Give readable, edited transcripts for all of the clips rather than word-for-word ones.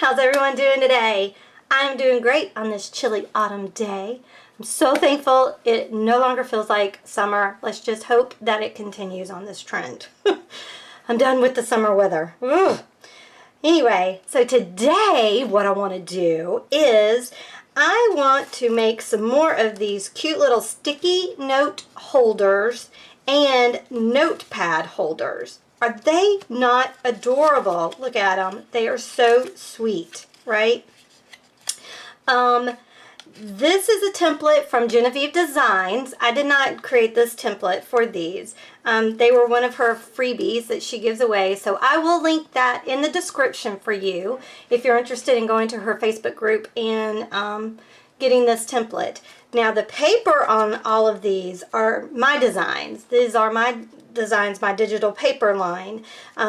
How's everyone doing today? I'm doing great on this chilly autumn day. I'm so thankful it no longer feels like summer. Let's just hope that it continues on this trend. I'm done with the summer weather. Ugh. Anyway, so today what I want to do is I want to make some more of these cute little sticky note holders and notepad holders. Are they not adorable? Look at them. They are so sweet, right? This is a template from JenofEve Designs. I did not create this template for these. They were one of her freebies that she gives away, so I will link that in the description for you if you're interested in going to her Facebook group and getting this template. Now the paper on all of these are my designs. These are my designs, my digital paper line.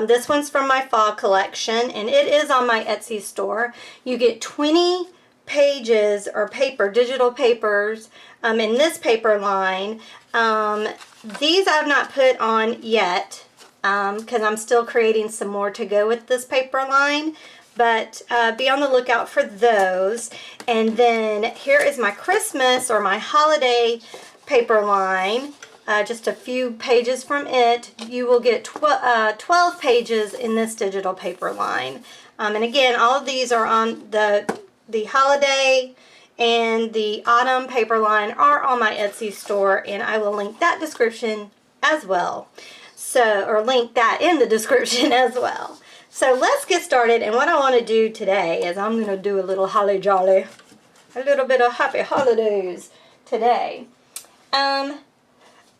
This one's from my fall collection and it is on my Etsy store. You get 20 pages or paper, digital papers in this paper line. These I've not put on yet because I'm still creating some more to go with this paper line, but be on the lookout for those. And then here is my Christmas or my holiday paper line. Just a few pages from it. You will get 12 pages in this digital paper line. And again, all of these are on the holiday and the autumn paper line are on my Etsy store, and I will link that description as well. Or link that in the description as well. So let's get started, and what I want to do today is I'm going to do a little holly jolly, a little bit of happy holidays today.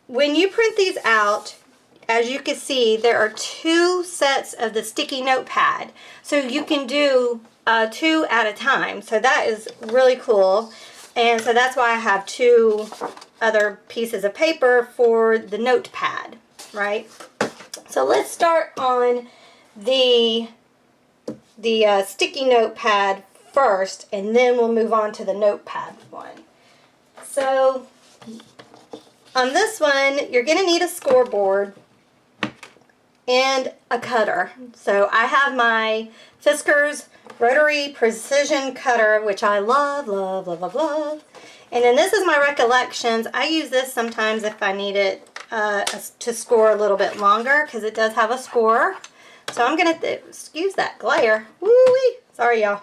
When you print these out, as you can see, there are 2 sets of the sticky notepad, so you can do 2 at a time. So that is really cool, and so that's why I have 2 other pieces of paper for the notepad, right? So let's start on the sticky notepad first, and then we'll move on to the notepad one. So on this one, you're going to need a scoreboard and a cutter. So I have my Fiskars rotary precision cutter, which I love, love, love, love, love. And then this is my Recollections. I use this sometimes if I need it to score a little bit longer, because it does have a score. So I'm going to, excuse that glare. Woo-wee. Sorry, y'all.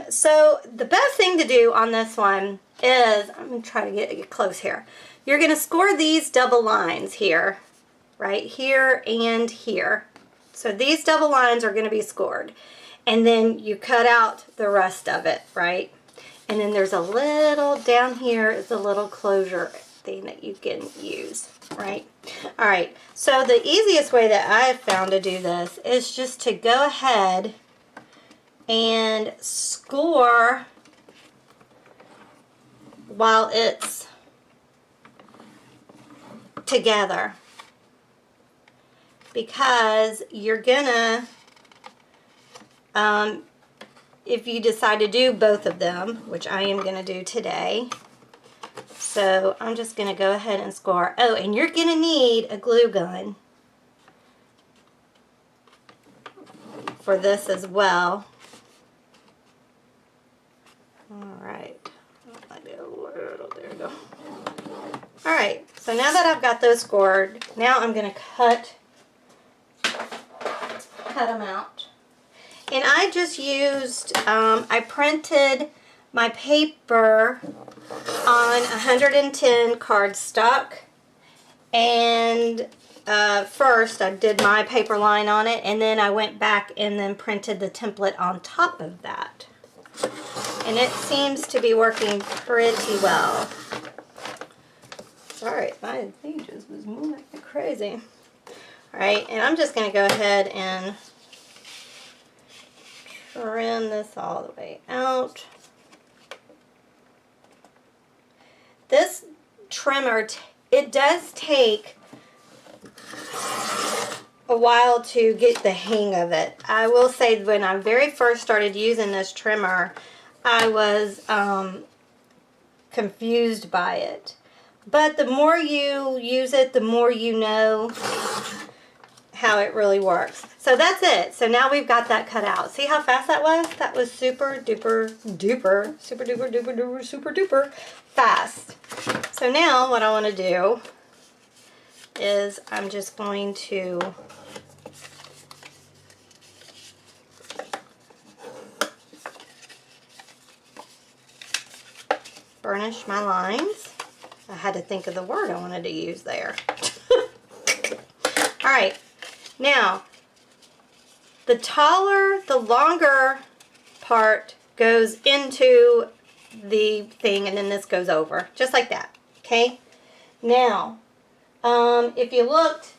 So the best thing to do on this one is, I'm going to try to get close here. You're going to score these double lines here, right here and here. So these double lines are going to be scored. And then you cut out the rest of it, right? And then there's a little, down here is a little closure thing that you can use, right? All right, so the easiest way that I've found to do this is just to go ahead and score while it's together, because you're gonna if you decide to do both of them, which I am going to do today. So I'm just going to go ahead and score. Oh, and you're going to need a glue gun for this as well. Alright. There we go. Alright, so now that I've got those scored, now I'm going to cut them out. And I just used, I printed my paper on 110 cardstock, and first I did my paper line on it, and then I went back and then printed the template on top of that. And it seems to be working pretty well. Sorry, my pages was moving like crazy. Alright, and I'm just going to go ahead and trim this all the way out. This trimmer, it does take a while to get the hang of it. I will say when I very first started using this trimmer, I was confused by it. But the more you use it, the more you know how it really works. So that's it. So now we've got that cut out. See how fast that was? That was super duper duper, super duper duper duper super duper fast. So now what I want to do is I'm just going to burnish my lines. I had to think of the word I wanted to use there. All right, now the taller, the longer part goes into the thing, and then this goes over, just like that, okay? Now, if you looked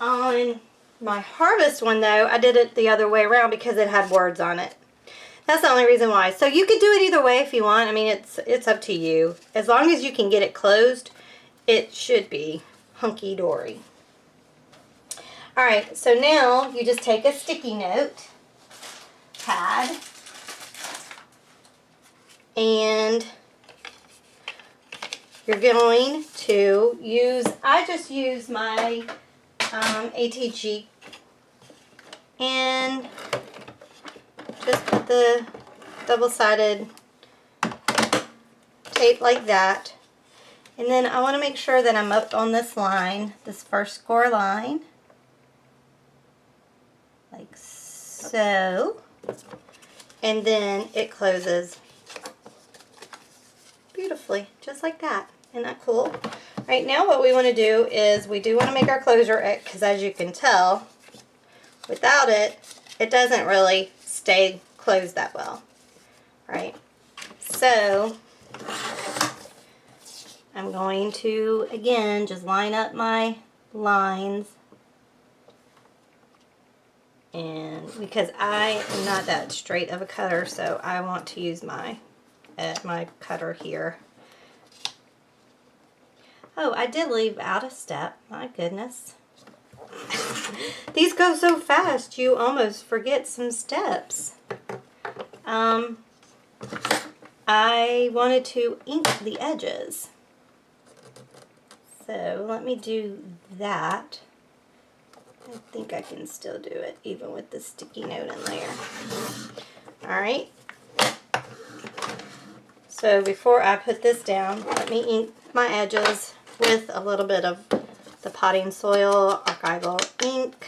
on my harvest one though, I did it the other way around because it had words on it. That's the only reason why. So you could do it either way if you want. I mean, it's up to you. As long as you can get it closed, it should be hunky-dory. All right, so now you just take a sticky note pad and you're going to use, I just use my ATG and just put the double-sided tape like that. And then I want to make sure that I'm up on this line, this first score line, like so. And then it closes beautifully, just like that. Isn't that cool? All right, now what we want to do is we do want to make our closure, because as you can tell, without it, it doesn't really stay closed that well, right? So I'm going to, again, just line up my lines, and because I am not that straight of a cutter, so I want to use my cutter here. Oh, I did leave out a step. My goodness. These go so fast, you almost forget some steps. I wanted to ink the edges. So let me do that. I think I can still do it even with the sticky note in there. Alright. So before I put this down, let me ink my edges with a little bit of the potting soil archival ink.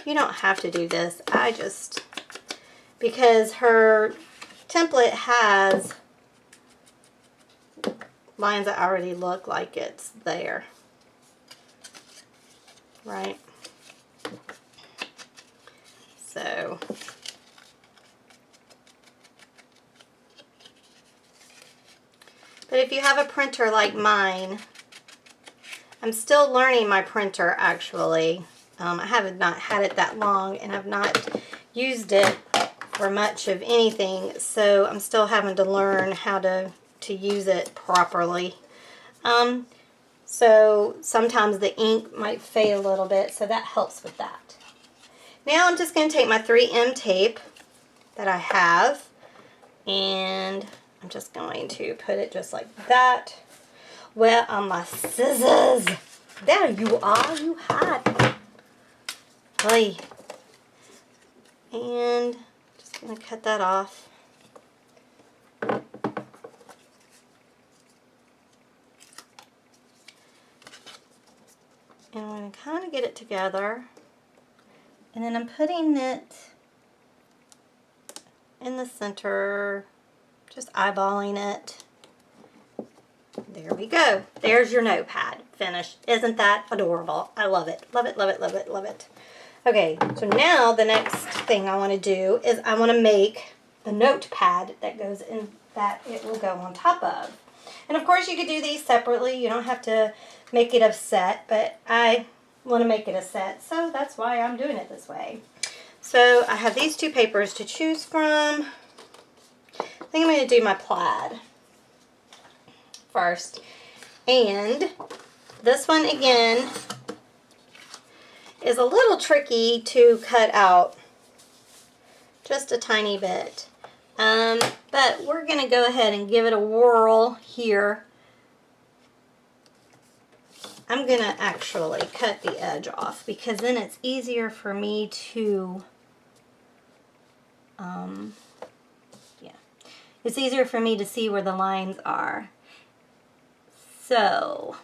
You don't have to do this. I just, because her template has lines that already look like it's there, right? So but if you have a printer like mine, I'm still learning my printer actually. I have not had it that long, and I've not used it for much of anything, so I'm still having to learn how to use it properly. So sometimes the ink might fade a little bit, so that helps with that. Now I'm just going to take my 3M tape that I have, and I'm just going to put it just like that. Where are my scissors? There you are, you hide. Hey. And just going to cut that off. And I'm going to kind of get it together. And then I'm putting it in the center, just eyeballing it. There we go. There's your notepad finished. Isn't that adorable? I love it. Love it, love it, love it, love it. Okay, so now the next thing I want to do is I want to make the notepad that goes in, that it will go on top of. And of course you could do these separately. You don't have to make it a set, but I want to make it a set, so that's why I'm doing it this way. So I have these two papers to choose from. I think I'm going to do my plaid first. And this one again is a little tricky to cut out, just a tiny bit. But we're going to go ahead and give it a whirl here. I'm gonna actually cut the edge off because then it's easier for me to, yeah, it's easier for me to see where the lines are. So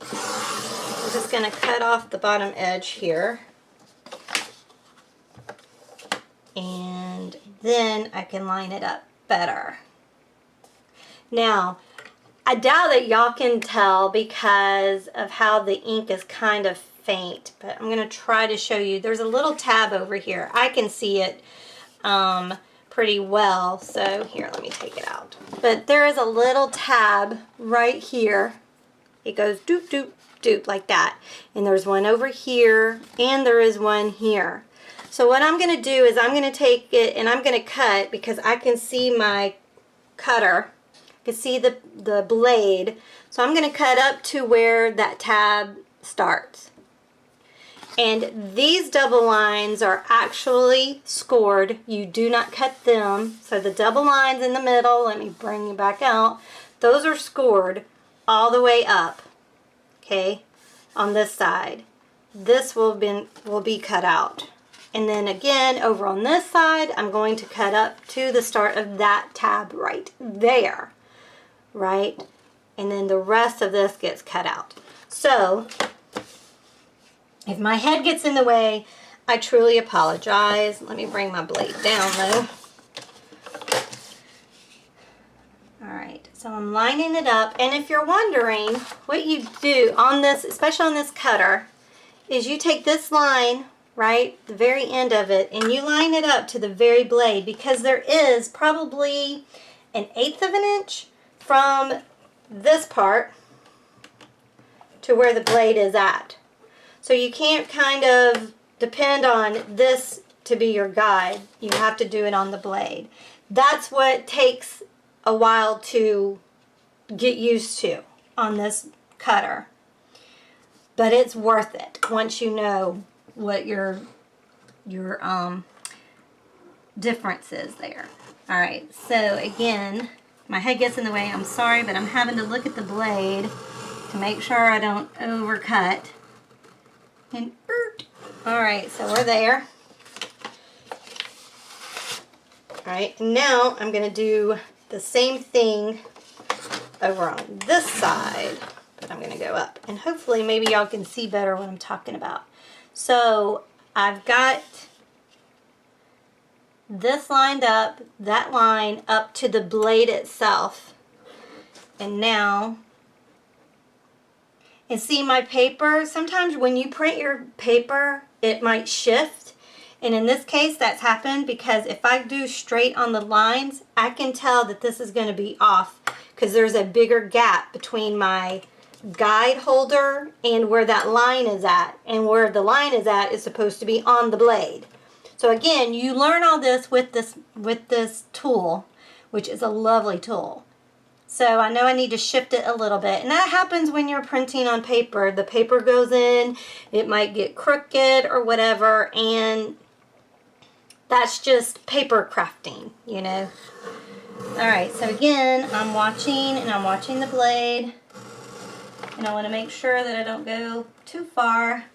I'm just gonna cut off the bottom edge here. And then I can line it up better. Now, I doubt that y'all can tell because of how the ink is kind of faint, but I'm going to try to show you. There's a little tab over here. I can see it pretty well, so here, let me take it out. But there is a little tab right here. It goes doop, doop, doop like that. And there's one over here, and there is one here. So what I'm going to do is I'm going to take it and I'm going to cut because I can see my cutter. I can see the blade. So I'm going to cut up to where that tab starts. And these double lines are actually scored. You do not cut them. So the double lines in the middle, let me bring you back out. Those are scored all the way up, okay, on this side. This will be cut out. And then again, over on this side, I'm going to cut up to the start of that tab right there, right? And then the rest of this gets cut out. So, if my head gets in the way, I truly apologize. Let me bring my blade down though. Alright, so I'm lining it up. And if you're wondering, what you do on this, especially on this cutter, is you take this line, right, the very end of it, and you line it up to the very blade because there is probably 1/8 of an inch from this part to where the blade is at. So you can't kind of depend on this to be your guide. You have to do it on the blade. That's what takes a while to get used to on this cutter. But it's worth it once you know what your difference is there. All right, so again, my head gets in the way. I'm sorry, but I'm having to look at the blade to make sure I don't overcut. And all right, so we're there. All right, now I'm gonna do the same thing over on this side, but I'm gonna go up, and hopefully maybe y'all can see better what I'm talking about. So I've got this lined up, that line up to the blade itself. And now, and see my paper, sometimes when you print your paper, it might shift. And in this case, that's happened because if I do straight on the lines, I can tell that this is going to be off because there's a bigger gap between my guide holder and where that line is at, and where the line is at is supposed to be on the blade. So again, you learn all this with this tool, which is a lovely tool. So I know I need to shift it a little bit, and that happens when you're printing on paper. The paper goes in, it might get crooked or whatever, and that's just paper crafting, you know. Alright, so again, I'm watching the blade. And I want to make sure that I don't go too far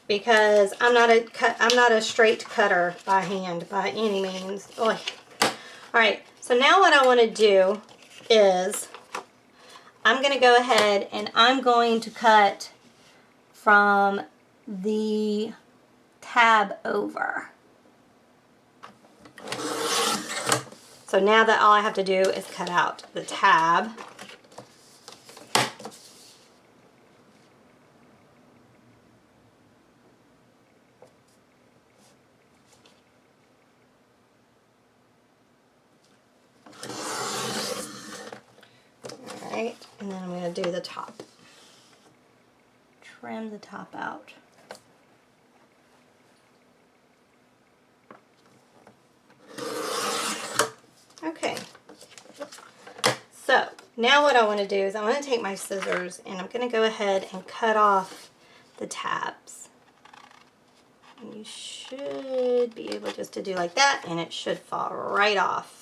because I'm not a straight cutter by hand by any means. All right, so now what I want to do is I'm going to go ahead and I'm going to cut from the tab over. So now that all I have to do is cut out the tab. And then I'm going to do the top. Trim the top out. Okay. So now what I want to do is I want to take my scissors and I'm going to go ahead and cut off the tabs. And you should be able just to do like that, and it should fall right off.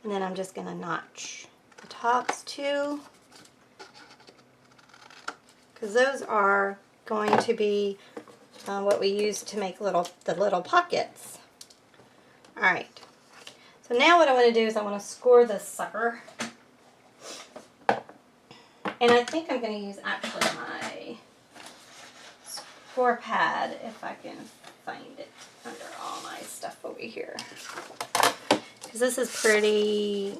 And then I'm just going to notch the tops too, because those are going to be what we use to make the little pockets. Alright, so now what I want to do is I want to score this sucker. And I think I'm going to use actually my score pad if I can find it under all my stuff over here. Because this is pretty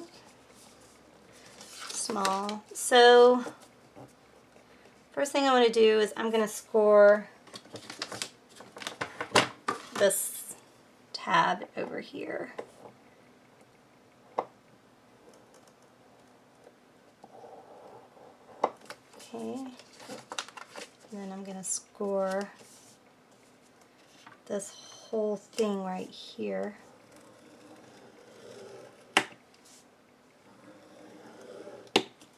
small. So first thing I want to do is I'm going to score this tab over here. Okay, and then I'm going to score this whole thing right here.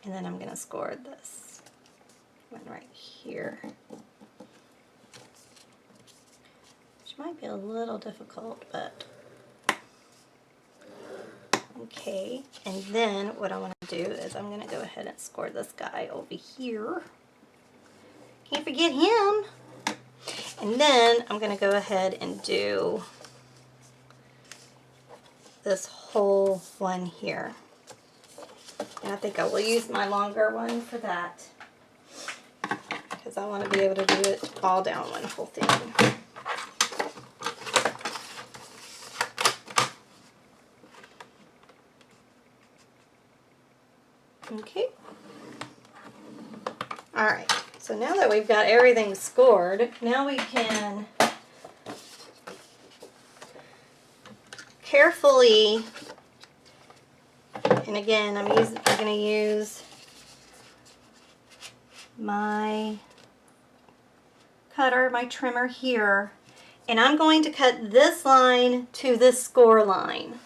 And then I'm going to score this one right here, which might be a little difficult, but okay. And then what I want to do is I'm going to go ahead and score this guy over here. Can't forget him. And then I'm going to go ahead and do this whole one here. And I think I will use my longer one for that, because I want to be able to do it all down one whole thing. Okay. Alright, so now that we've got everything scored, now we can carefully, and again, I'm going to use my cutter, my trimmer here, and I'm going to cut this line to this score line.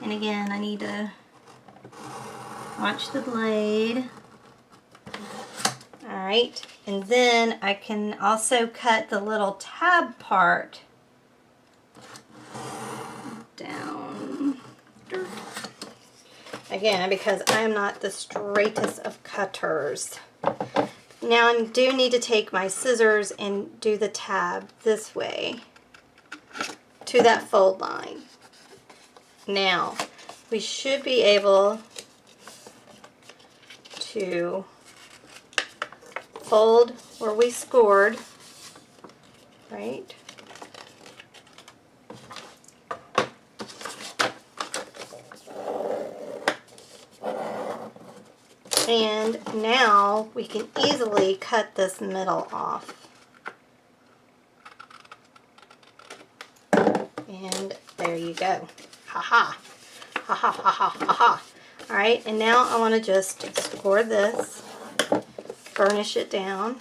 And again, I need to watch the blade. Alright, and then I can also cut the little tab part down. Again, because I am not the straightest of cutters. Now I do need to take my scissors and do the tab this way to that fold line. Now, we should be able to fold where we scored, right? And now we can easily cut this middle off. And there you go. Ha ha. Ha ha ha ha ha ha. Alright, and now I want to just score this, burnish it down.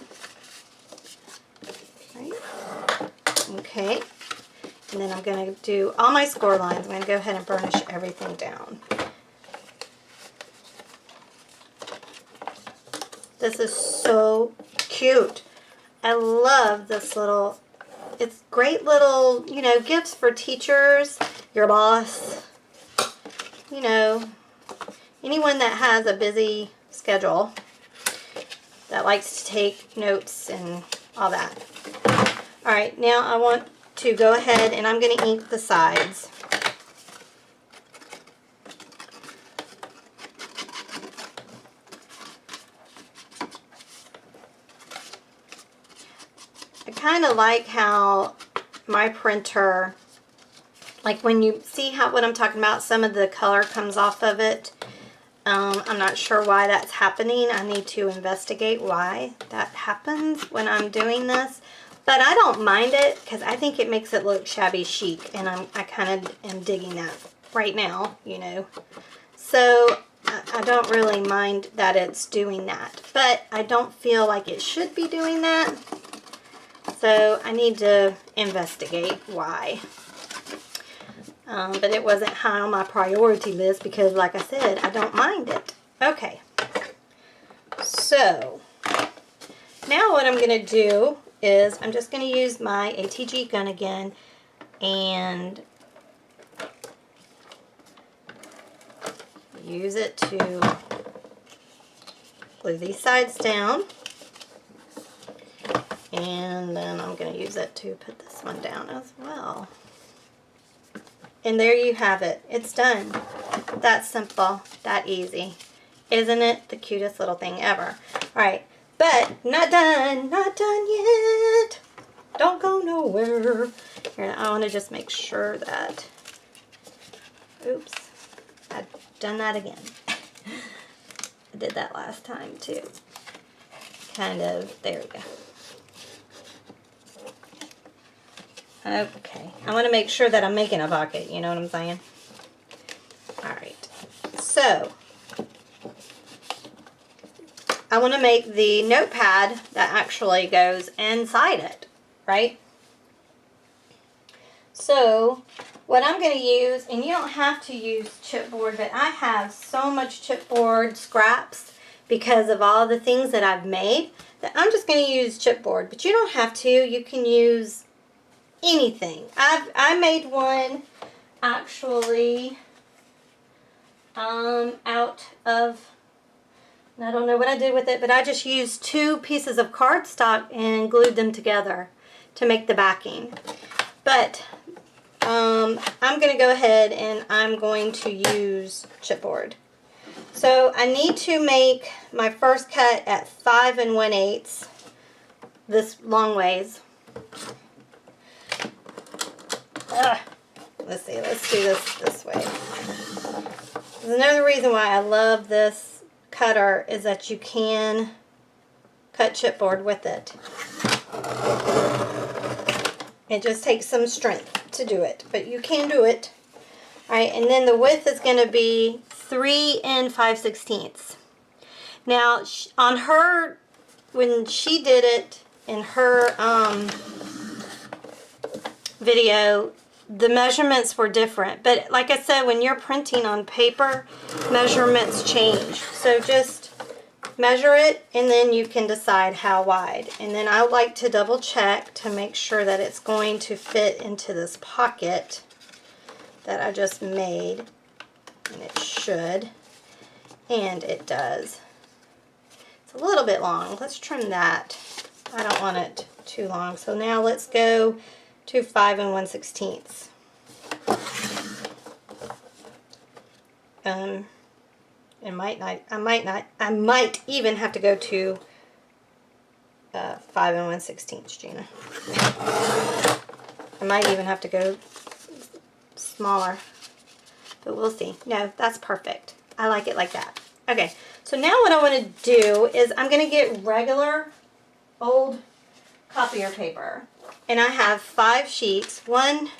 Right. Okay. And then I'm going to do all my score lines. I'm going to go ahead and burnish everything down. This is so cute. I love this little, it's great little, you know, gifts for teachers, your boss, you know, anyone that has a busy schedule that likes to take notes and all that. Alright, now I want to go ahead and I'm going to ink the sides. I kind of like how my printer, like when you see how what I'm talking about, some of the color comes off of it. I'm not sure why that's happening. I need to investigate why that happens when I'm doing this. But I don't mind it because I think it makes it look shabby chic, and I kind of am digging that right now, you know. So I don't really mind that it's doing that, but I don't feel like it should be doing that. So I need to investigate why. But it wasn't high on my priority list because, like I said, I don't mind it. Okay. So now what I'm going to do is I'm just going to use my ATG gun again, and use it to glue these sides down. And then I'm going to use it to put this one down as well. And there you have it. It's done. That simple, that easy. Isn't it the cutest little thing ever? Alright, but not done. Not done yet. Don't go nowhere. Here, I want to just make sure that... Oops. I've done that again. I did that last time too. Kind of. There we go. Okay, I want to make sure that I'm making a pocket, you know what I'm saying? Alright, so I want to make the notepad that actually goes inside it, right? So what I'm going to use, and you don't have to use chipboard, but I have so much chipboard scraps because of all the things that I've made that I'm just going to use chipboard, but you don't have to. You can use anything. I made one actually out of, I don't know what I did with it, but I just used 2 pieces of cardstock and glued them together to make the backing. But I'm going to go ahead and I'm going to use chipboard. So I need to make my first cut at 5 1/8 this long ways. Let's see, let's do this way. There's another reason why I love this cutter is that you can cut chipboard with it. It just takes some strength to do it, but you can do it. Alright, and then the width is going to be 3 5/16. Now, on her, when she did it in her video, the measurements were different, but like I said, when you're printing on paper, measurements change. So just measure it and then you can decide how wide. And then I like to double check to make sure that it's going to fit into this pocket that I just made, and it should, and it does. It's a little bit long. Let's trim that. I don't want it too long. So now let's go to 5 1/16. I might even have to go to 5 1/16, Gina. I might even have to go smaller, but we'll see. No, that's perfect. I like it like that. Okay, so now what I want to do is I'm going to get regular old copier paper. And I have 5 sheets. 1,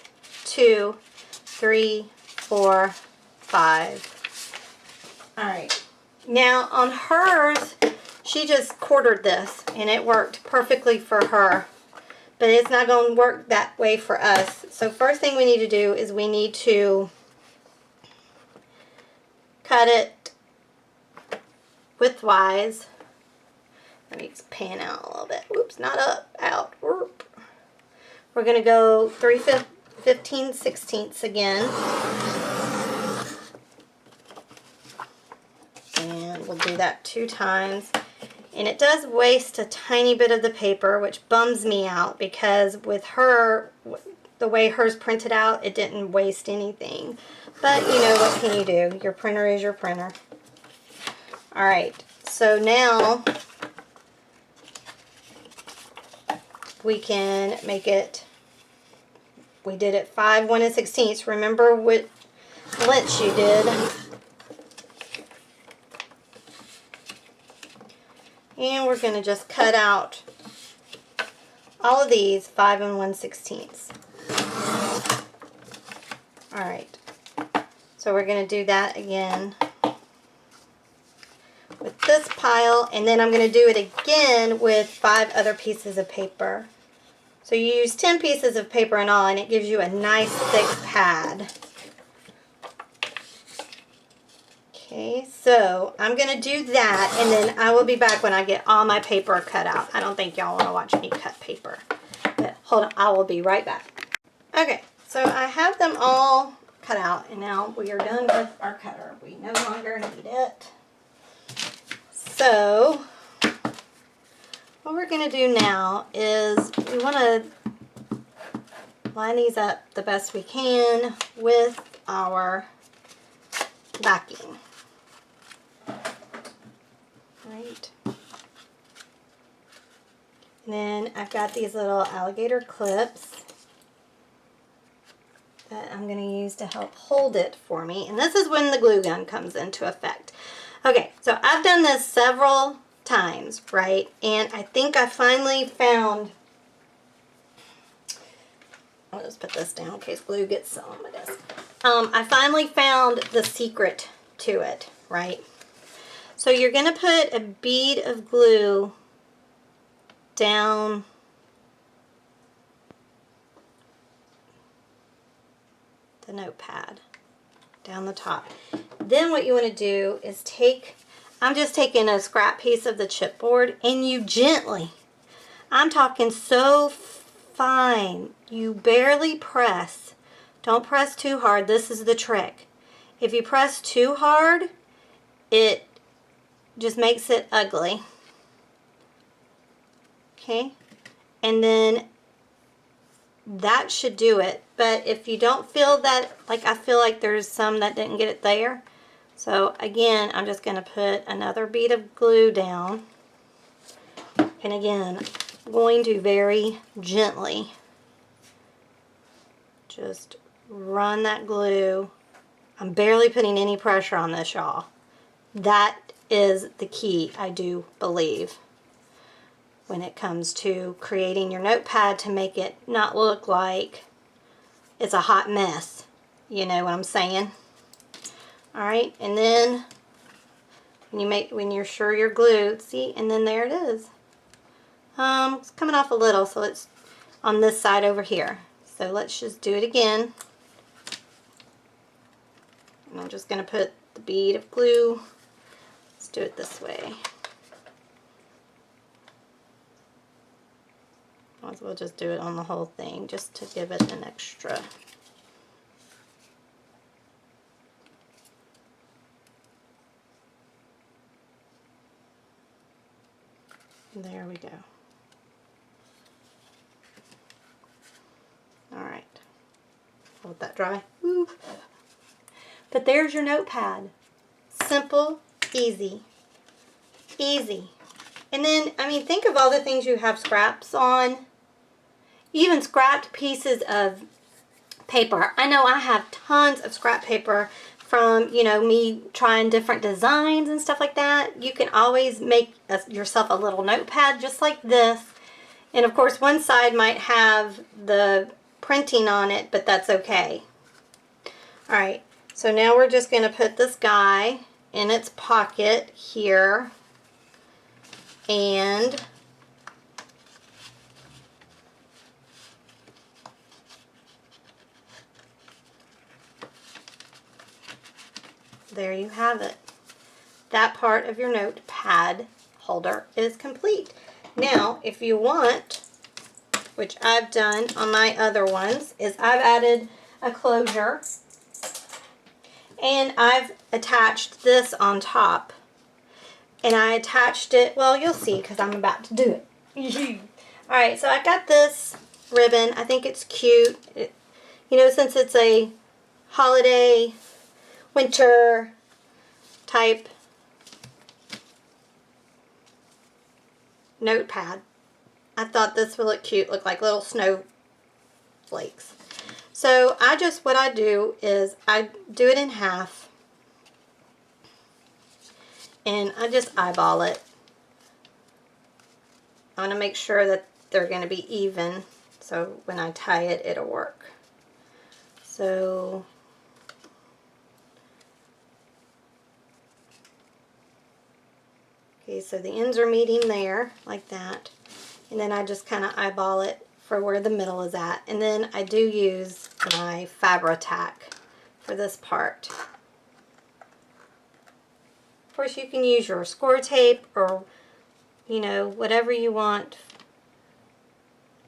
2, 3, 4, 5. Alright. Now on hers, she just quartered this and it worked perfectly for her. But it's not going to work that way for us. So first thing we need to do is we need to cut it widthwise. Let me pan out a little bit. Whoops, not up, out. Whoop. We're going to go 3 15/16 again. And we'll do that 2 times. And it does waste a tiny bit of the paper, which bums me out because with her, the way hers printed out, it didn't waste anything. But you know, what can you do? Your printer is your printer. Alright, so now we can make it, we did it 5 1/16. Remember what lengths you did. And we're going to just cut out all of these 5 1/16. Alright, so we're going to do that again with this pile, and then I'm going to do it again with 5 other pieces of paper. So you use 10 pieces of paper in all, and it gives you a nice thick pad. Okay, so I'm going to do that, and then I will be back when I get all my paper cut out. I don't think y'all want to watch me cut paper, but hold on, I will be right back. Okay, so I have them all cut out, and now we are done with our cutter. We no longer need it. So what we're going to do now is we want to line these up the best we can with our backing. Right. And then I've got these little alligator clips that I'm going to use to help hold it for me. And this is when the glue gun comes into effect. Okay, so I've done this several times, right? And I think I finally found, I'll just put this down in case glue gets on my desk. I finally found the secret to it, right? So you're going to put a bead of glue down the notepad, down the top. Then what you want to do is take, I'm just taking a scrap piece of the chipboard, and you gently, I'm talking so fine, you barely press. Don't press too hard. This is the trick. If you press too hard, it just makes it ugly. Okay? And then that should do it. But if you don't feel that, like I feel like there's some that didn't get it there. So again, I'm just going to put another bead of glue down. And again, I'm going to very gently just run that glue. I'm barely putting any pressure on this, y'all. That is the key, I do believe, when it comes to creating your notepad to make it not look like it's a hot mess. You know what I'm saying? Alright, and then when you're sure you're glued, see, and then there it is. It's coming off a little, so it's on this side over here. So let's just do it again. And I'm just going to put the bead of glue. Let's do it this way. Might as well just do it on the whole thing, just to give it an extra. There we go. Alright. Let that dry. Woo. But there's your notepad. Simple, easy. Easy. And then, I mean, think of all the things you have scraps on. Even scrapped pieces of paper. I know I have tons of scrap paper from, you know, me trying different designs and stuff like that. You can always make yourself a little notepad just like this. And of course, one side might have the printing on it, but that's okay. Alright, so now we're just going to put this guy in its pocket here. And there you have it. That part of your notepad holder is complete. Now, if you want, which I've done on my other ones, is I've added a closure and I've attached this on top. And I attached it, well, you'll see because I'm about to do it. Alright, so I got this ribbon. I think it's cute. You know, since it's a holiday, winter type notepad, I thought this would look cute, look like little snowflakes. So what I do is I do it in half. And I just eyeball it. I want to make sure that they're going to be even, so when I tie it, it'll work. So, okay, so the ends are meeting there, like that. And then I just kind of eyeball it for where the middle is at. And then I do use my Fabri-Tac for this part. Of course, you can use your score tape or, you know, whatever you want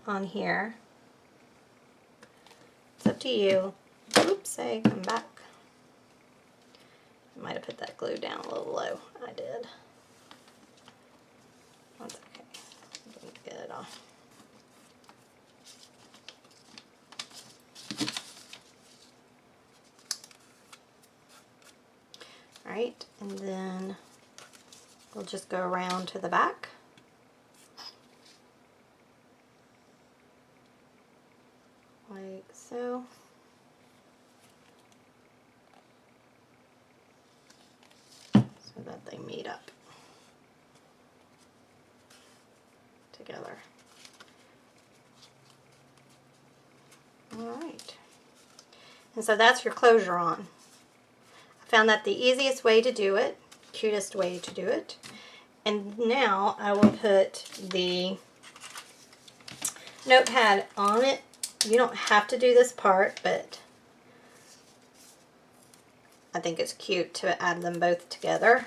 on here. It's up to you. Oops, hey, come back. I might have put that glue down a little low. I did. That's okay. Get it off. Alright, and then we'll just go around to the back. Like so. So that they meet up together. Alright. And so that's your closure on. I found that the easiest way to do it, cutest way to do it. And now I will put the notepad on it. You don't have to do this part, but I think it's cute to add them both together.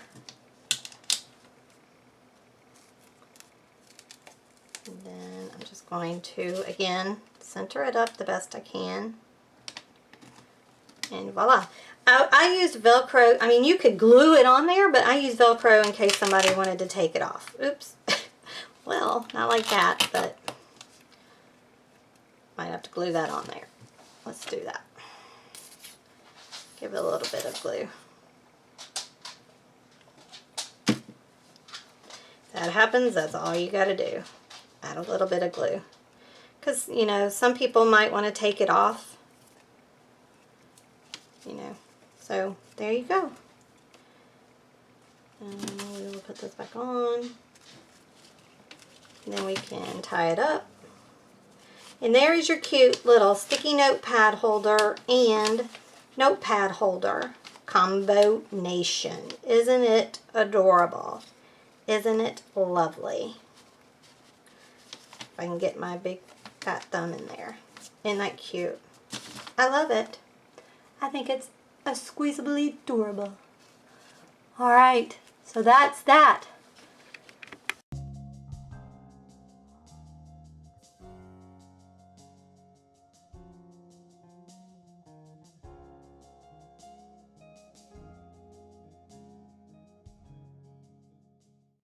And then I'm just going to, again, center it up the best I can. And voila. I used Velcro. I mean, you could glue it on there, but I used Velcro in case somebody wanted to take it off. Oops. Well, not like that, but might have to glue that on there. Let's do that. Give it a little bit of glue. If that happens, that's all you got to do. Add a little bit of glue. Because, you know, some people might want to take it off. You know, so there you go. And we will put this back on. And then we can tie it up. And there is your cute little sticky notepad holder and notepad holder combination. Isn't it adorable? Isn't it lovely? If I can get my big fat thumb in there. Isn't that cute? I love it. I think it's a squeezably adorable. Alright, so that's that.